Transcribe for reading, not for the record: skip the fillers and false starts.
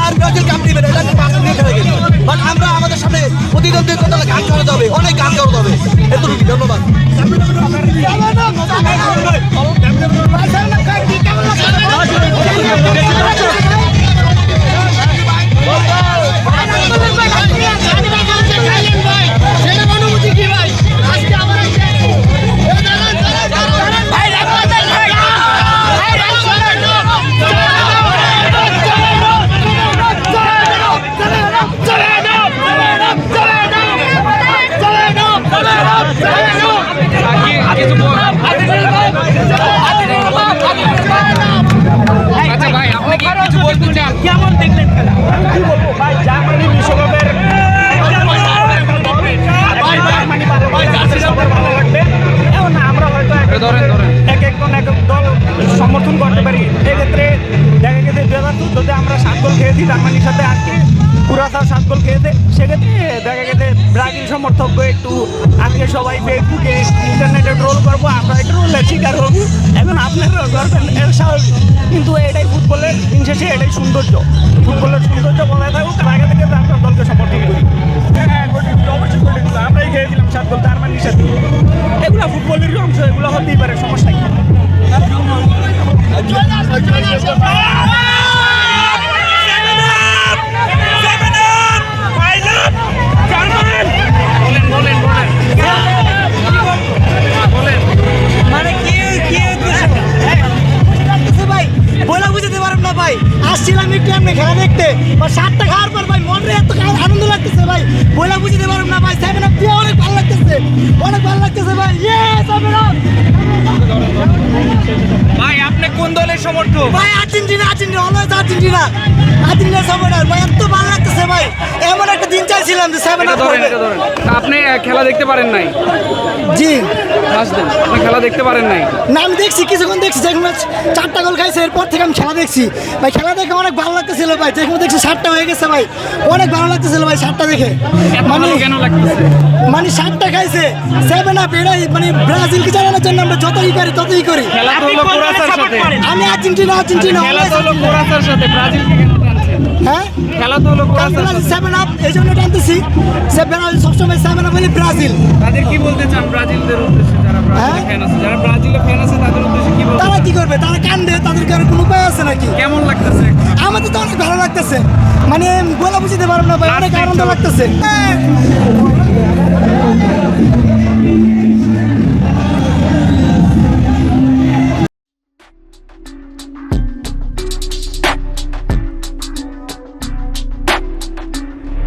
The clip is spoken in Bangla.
আর ব্রাজিল কাপ দিবে না, এটা পাশে নিয়ে খেলে গেছে। বাট আমরা আমাদের সাথে প্রতিদ্বন্দ্বিতা গান করাতে হবে, অনেক গান করাতে হবে। এতটুকু, ধন্যবাদ। আচ্ছা ভাই, আপনি কি কিছু বলতে চান? কেমন দেখলেন খেলা? কি বলবো ভাই, জার্মানি বিশ্বকাপের সবার ভালো লাগবে। এখন আমরা হয়তো এক এক দল সমর্থন করতে পারি। এক্ষেত্রে দেখা গেছে 2014-তে আমরা 7 গোল খেয়েছি জার্মানির সাথে, আজকে পুরাতাও 7 গোল খেয়েছে। সেক্ষেত্রে দেখা গেছে ব্রাজিল সমর্থক একটু আজকে সবাই ফেসবুকে ইন্টারনেটে ট্রোল করবো, আমরা একটু ট্রোলের শিকার হবো। এখন আপনারাও করবেন, এর স্বাভাবিক। কিন্তু এটাই ফুটবলের দিন শেষে, এটাই সৌন্দর্য। ফুটবলের সৌন্দর্য বজায় থাকুক, আগে থেকে আমরা দলকে সমর্থন করি। হ্যাঁ, অবশ্যই গোলগুলো আমরাই খেয়েছিলাম 7 গোল জার্মানির সাথে। এগুলো ফুটবলেরই অংশ, এগুলো হতেই পারে, সমস্যা কি? মানে কি ভাই বলা বুঝতে পারব না ভাই। আসছিলাম একটু এমনি খেলা দেখতে, 7টা খাওয়ার পর ভাই মনে এত আনন্দ লাগতেছে ভাই, বলা বুঝতে পারব না ভাই। 7 আপ দিয়ে অনেক ভালো লাগতেছে, অনেক ভালো লাগতেছে ভাই। ভাই আপনি কোন দলের সমর্থক? ভাই আর্জেন্টিনা, অলওয়েজ আর্জেন্টিনা সাপোর্টার ভাই। এত ভালো লাগতেছে ভাই, এমন একটা দিন চাইছিলাম যে 7 আপ ধরেন। আপনি খেলা দেখতে পারেন নাই? জি আপনি খেলা দেখতে পারেন নাই? না, আমি দেখছি, কিছুক্ষণ দেখছি। যখন 4টা গোল খাইছে এরপর থেকে আমি খেলা দেখছি ভাই। খেলা দেখে অনেক ভালো লাগতেছিল ভাই। যখন দেখছি 7টা হয়ে গেছে ভাই, অনেক ভালো লাগতেছিল ভাই 7টা দেখে। কেন লাগতেছে? 7টা খাইছে 7 আপ, এটাই ব্রাজিলকে জানানোর জন্য আমরা যতই পারি ততই করি। খেলা তো হলো কোরাসার সাথে। আমি আর্জেন্টিনা খেলা তো হলো কোরাসার সাথে, ব্রাজিলকে কেন টানছেন? হ্যাঁ, খেলা তো হলো কোরাসার সাথে। 7 আপ এই জন্য টানতেছি। ব্রাজিল সবসময় 7 আপ বলে ব্রাজিল। তাদের কি বলতে চান ব্রাজিলদের উদ্দেশ্যে, যারা ব্রাজিলের ফ্যান আছে, যারা ব্রাজিলের ফ্যান আছে তাদের উদ্দেশ্যে কি বলতে তারা চান? কি করবে? তারা কান্দে, তাদেরকে আর কোনো উপায় আছে নাকি? কেমন লাগতেছে? আমাদের তো অনেক ভালো লাগতেছে, বলা বুঝতে পারবো না ভাই, অনেক আনন্দ লাগতেছে।